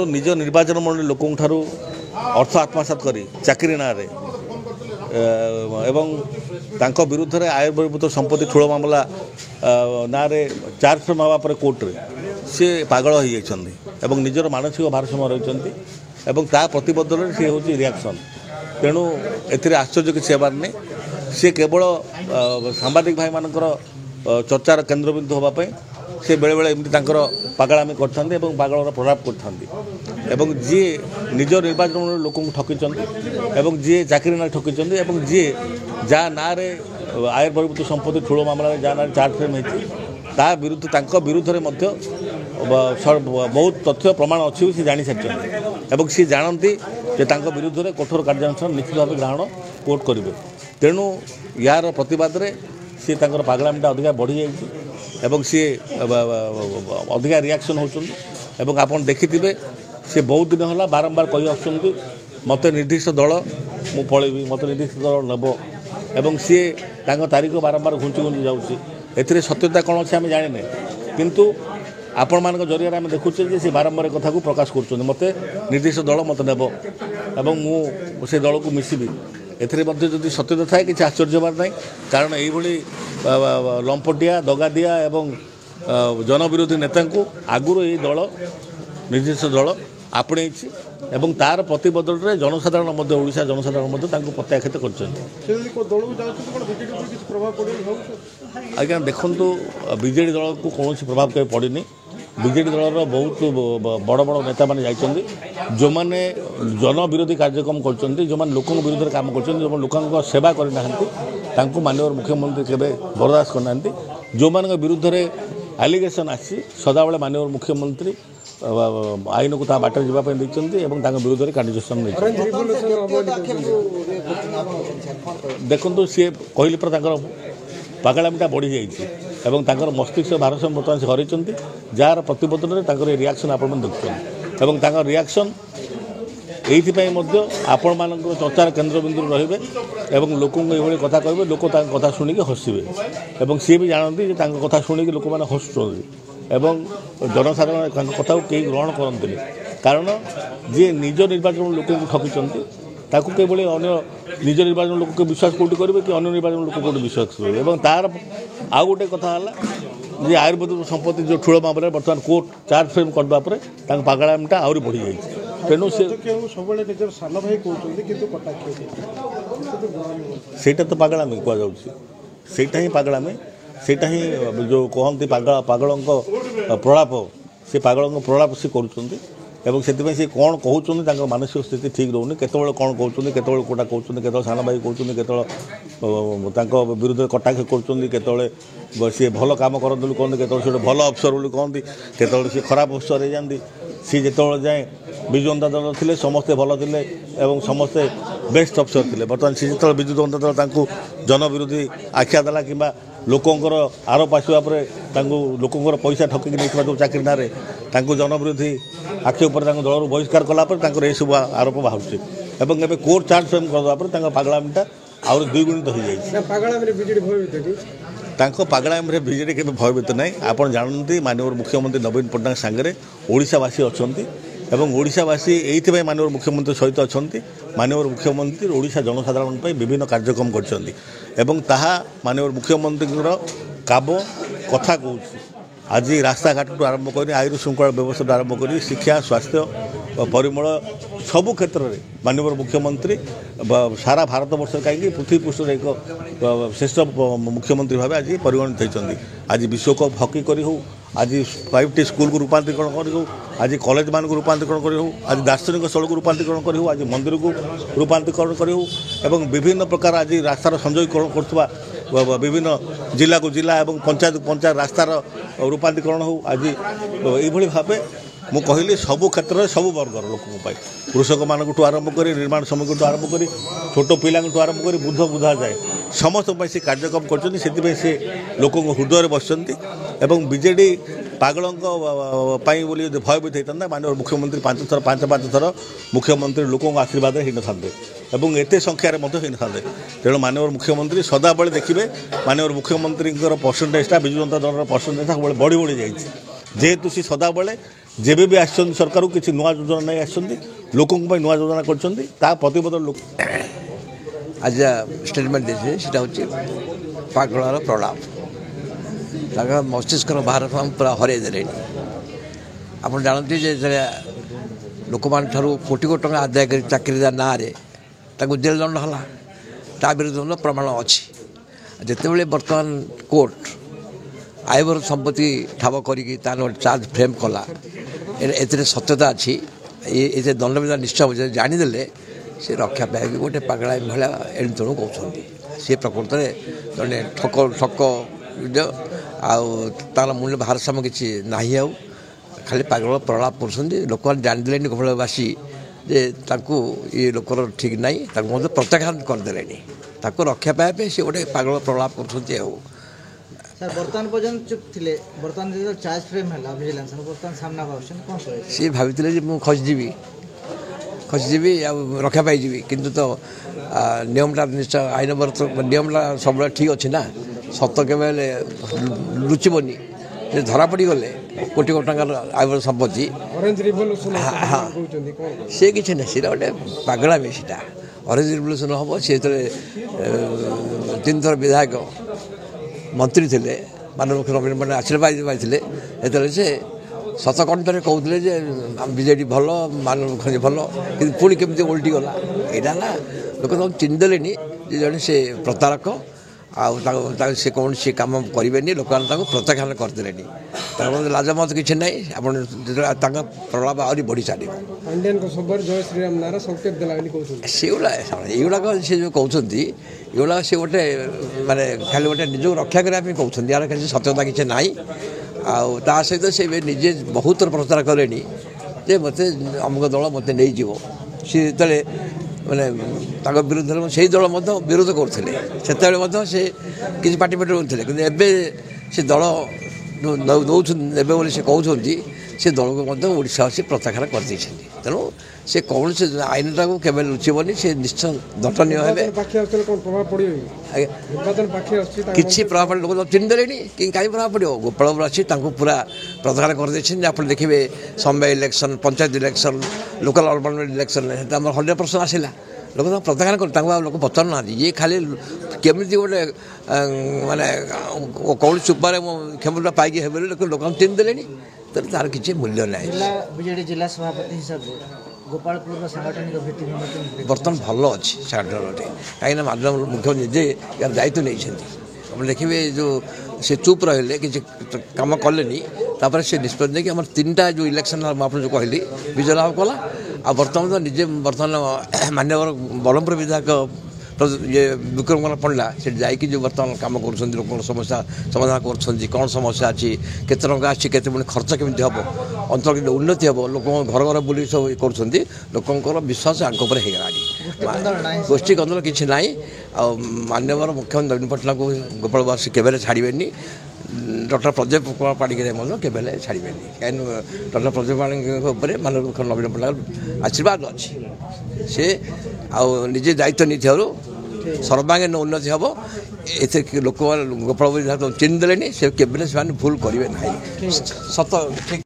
निज निर्वाचन मंडली लोकों ठारू अर्थ आत्मसात करी चाकरी ना एवं तांको विरुद्ध रे आय बहिर्भूत संपत्ति ठूल मामला ना चार्ज नेवा कोर्ट रे सी पागल हो जाती निजर मानसिक भारसाम्य रही प्रतिबद्धन सी हूँ रिएक्शन तेणु ए आश्चर्य किसी हेबार नहीं सी केवल सांबादिक भाई मानकर चर्चार केन्द्रबिंदु होगापी से बेले बेले एमती पागलामी करते पागलर प्रभाव करते जी निज निर्वाचन लोक ठकी जी चाकरी ना ठकी जी जहाँ ना आय बहिर्भूत संपत्ति ठूल मामला जहाँ ना चार्ज फ्रेम होता विरुद्ध में बहुत तथ्य प्रमाण अच्छी सी जानी सारी सी जानती विरुद्ध में कठोर कार्यानुष्ठान निश्चित भाव ग्रहण कोर्ट करेंगे तेणु यार प्रतिवाद में सी पागलामीटा अधिका बढ़ी जाए सी अधिका रिएक्शन होती आपन देखिथे सी बहुत दिन है बारंबार कही आसुँच मत निर्दिष्ट दल मु पलैबी मत निर्दिष्ट दल नेब एवं सी तारीख बारंबार घुंची घुंची जाऊँगी सत्यता कौन अच्छे आम जाने किंतु आपण मान जरिए आम देखुचे सी बारंबार कथा को प्रकाश कर मत निर्दिष्ट दल मत नेब एवं मुझे दल को मिसबी एथि सत्यता थाए कि आश्चर्य होबार ना कारण यही लंपटिया दगादिया एवं जनविरोधी नेता को आगुरी यही दल निर्दिष्ट दल आपणे एवं तार प्रतिबद्धन में जनसाधारण ओडिशा जनसाधारण प्रत्याख्यात कर आज्ञा देखु बीजेडी दल को कौन प्रभाव कहीं पड़नी बीजेडी दलर बहुत बड़ बड़ नेता मैंने जाइए जो मैंने जन विरोधी कार्यक्रम कर जो लोक विरुद्ध में काम कर लोक सेवा करना माननीय मुख्यमंत्री केवे बर्दाश्त करना जो मान विरुद्ध में एलिगेशन आसी सदाबले माननीय मुख्यमंत्री आईन को बाटर जावाई विरुद्ध में कार्यानुष्ठान देखु सी कहली पर पागलामीटा बढ़ी जाइए मस्तिष्क भारसाम्य बर्तमान से हरई जार प्रतिबद्धन में रिएक्शन आप देखुं रिएक्शन यही आपण मान चर्चार केन्द्रबिंदु रे लोक ये कथा कहे लोक कथा शुणिक हसवे सी भी जानती कथा शुणिक लोक मैंने हसुँच जनसाधारण कथा कई ग्रहण करते कारण जी निज निर्वाचन लोक ठकी ताकू केवल अन्य निज निर्वाचन लोक विश्वास कौटी करेंगे कि अन्य निर्वाचन लोक कौटी विश्वास करेंगे तार आउ गोटे कथा है आयुर्वेदिक संपत्ति जो ठूल मामला बर्तमान कोर्ट चार्ज फ्रेम करने पागलामीटा आहरी बढ़ी जाए तेणु सेटा तो पागलामी कहुटा ही पागलामी सेटा ही जो कहती पागल प्रलाप से पागल प्रलाप से करुँच से कौन कहते मानसिक स्थिति ठीक रोनी केतବେଳେ कौन कहते केतବେଳେ कोटा कहते केतବେଳେ सान भाई कहते केतବେଳେ विरुद्ध कटाक्ष कर सी भल कम करते कहते केतବେଳେ भल अफसर बोली कहती केतବେଳେ सी खराब अफसर हो जाती सी जिते जाए विजु जनता दल थे समस्ते भल थे समस्ते बेस्ट अफसर थे बर्तमान सी जो विजु जनता दल जनविरोधी आख्या देला कि लोकंर आरोप आसवा लोकंर पैसा ठकिक नहीं जो चाकरी ना जनविरोधी आखि उपर दल बहिष्कार कलापर ये सब आरोप बाहर कोर्ट चार्ज फ्रेम करदेपर पागलामीटा आहरी द्विगुणित हो जाए पागलामी बीजेडी के भयभीत ना आप जानते माननीय मुख्यमंत्री नवीन पट्टनायक सांगे ओडिशावासी अच्छा ओडिशावासी ये माननीय मुख्यमंत्री सहित अच्छा माननीय मुख्यमंत्री ओडिशा जनसाधारण विभिन्न कार्यक्रम कर माननीय मुख्यमंत्री काब कथा कहूँ आज रास्ता घाट आरंभ कर आयुर श्रृंखला व्यवस्था आरंभ कर शिक्षा स्वास्थ्य परिमल सबु क्षेत्र में माननीय मुख्यमंत्री सारा भारत वर्ष कहीं पृथ्वी पृष्ठ एक श्रेष्ठ मुख्यमंत्री भाव आज परिगणित होती आज विश्वकप हॉकी करी हो आज 5टी स्कूल को रूपांतरीकरण करूँ आज कॉलेज मान को रूपांतरीकरण करूँ आज दार्शनिक स्थल को रूपांतरीकरण करूँ आज मंदिर को रूपांतरीकरण करूँ विभिन्न प्रकार आज रास्तार संयोगीकरण कर विभिन्न जिला को जिला एवं पंचायत पंचायत रास्तार रूपांतरीकरण हो आज ये भाव मु कहली सबु क्षेत्र में सबु वर्गर लोक कृषक मानू आरंभ कर निर्माण श्रमिक आरंभ कर छोट पिला आरंभ कर बुद्ध बुधा जाए समस्त से कार्यक्रम कर लोक हृदय बसती बीजेडी पागलों बोली भयभीत होता माननीय मुख्यमंत्री 5 थर मुख्यमंत्री लोकों आशीर्वाद हो न एत संख्यार होता तेणु माननीय मुख्यमंत्री सदाबले देखिए माननीय मुख्यमंत्री परसेंटेजटा विजु जनता दल परसेंटेज बढ़ी बढ़ी जाए जेहेतु सी सदाबले जेबे भी आसछन सरकार को किसी नुआ योजना नहीं आसछन लोकों को नुआ योजना करछन ता प्रतिबद्धता लोक आज स्टेटमेंट देते सीटा हूँ पागलार प्रलाप मस्तिष्क बाहर पूरा हर दे आप जानते लोक मान कोटी कोटी टका आदाय कर चाकरी ना जेल दंड है ता विरुद्ध प्रमाण अच्छी जिते बर्तमान कोर्ट आयबर संपत्ति ठाब कर चार्ज फ्रेम कला ए सत्यता अच्छी ये दंड विधान निश्चय हो जानीदे से रक्षा पाए गोटे पागला भाया एणु तेणु कहते सी प्रकृत में जड़े ठक तार मूल्य भारसाम्य किसी ना खाली पागल प्रलाप कर लोक जानीदे गोपालवासी जे ये लोकर ठीक ना प्रत्याख्यान करदे रक्षा पाए सी गोटे पागल प्रलाप कर बर्तमान पर्यंत चुप थे बर्तमान जो चार्ज फ्रेम है विजिलेंस बर्तमान सामना कौन सी भाई मुझे खसीजी रक्षा पाई किंतु तो नियमटा निश्चय आईन नियमटा सब ठीक अच्छे ना सत के लुचबनी धरा पड़ गले कोटी कोटी टकर आयबर संपत्ति हाँ सी किसी ना सी गोटे पागलामी सीटा ऑरेंज रिवोल्यूशन हम सी 3 थर विधायक मंत्री थे मानव मुख्यमंत्री नवीन पट्टनायक आशीर्वाद पाई से सतकंठे कहते बीजेडी भल मानव मुख्यमंत्री भल कि पुणी केमी उल्टी गला यहाँ लोक चिन्हदेले जड़े से प्रतारक से कौन सी कम करेंगे लोक प्रत्याख्यान करदे लाजमत किसी ना आप प्रलाप आहरी बढ़ी चलो सेगुड़ाक से जो कहते युवा से गोटे माने खाली गोटे निज रक्षा करने कहते यार किसी सत्यता किसी ना आ सहित से निजे बहुत प्रचार कले मत अमुक दल मत नहीं जीव सी जो मैंने विरुद्ध से दल विरोध करते से किसी पार्टी पार्टी रोते कि से दल दौन से कहते से दल को ओडिशा से प्रत्याख्यान कर तेणु से कौन से आईन टाक केवल लुचबनी से निश्चय दंडनीय किसी प्रभाव पड़े लोग चिन्हदेले कि कहीं प्रभाव पड़ो गोपालवासी पूरा प्रत्याख्यान कर आप देखिए समय election panchayat election local urban election 100% आसला लोक प्रत्याख्यान कर लोक पचार ना ये खाली केमी गोटे माने कौन उपाय क्षमता पाई लोक चिन्हदेले तो तार किसी मूल्य ना बीजेडी जिला सभापति हिसाब से गोपालपुर सांगठनिक भित्ति बर्तमान भल अच्छी सांगठन कहीं मानव मुख्यमंत्री निजे यार दायित्व नहीं आप देखिए जो से चुप रहे कि कम कले से निष्पत्ति नहीं कि आम 3टा जो इलेक्शन आप जो कहली विजय लाभ कला आ बर्तमान तो निजे बर्तमान मान्यवर ब्रह्मपुर विधायक ये विक्रम कुमार पंडा से जाकि जो बर्तमान कम कर लोक समस्या समाधान कर कौन समस्या अच्छी केत टका आते खर्च केमी हम अंचल के उन्नति हम लोक घर घर बुल सब कर लोकर विश्वास आग होगा गोष्ठी कन्दल किसी ना मान्यवर मुख्यमंत्री नवीन पट्टनायक गोपालवासी केवल छाड़े डॉक्टर प्रदीप कुमार पाणिग्राही केवल छाड़े कहीं डॉक्टर प्रदीप पाणिग्राही मानव मुख्यमंत्री नवीन पट्टनायक आशीर्वाद अच्छी से निजे दायित्व नहीं सर्वांगीन उन्नति हम ए लोक गोपाल चिन्हदेले से केवल भूल करेंगे ना सत ठीक।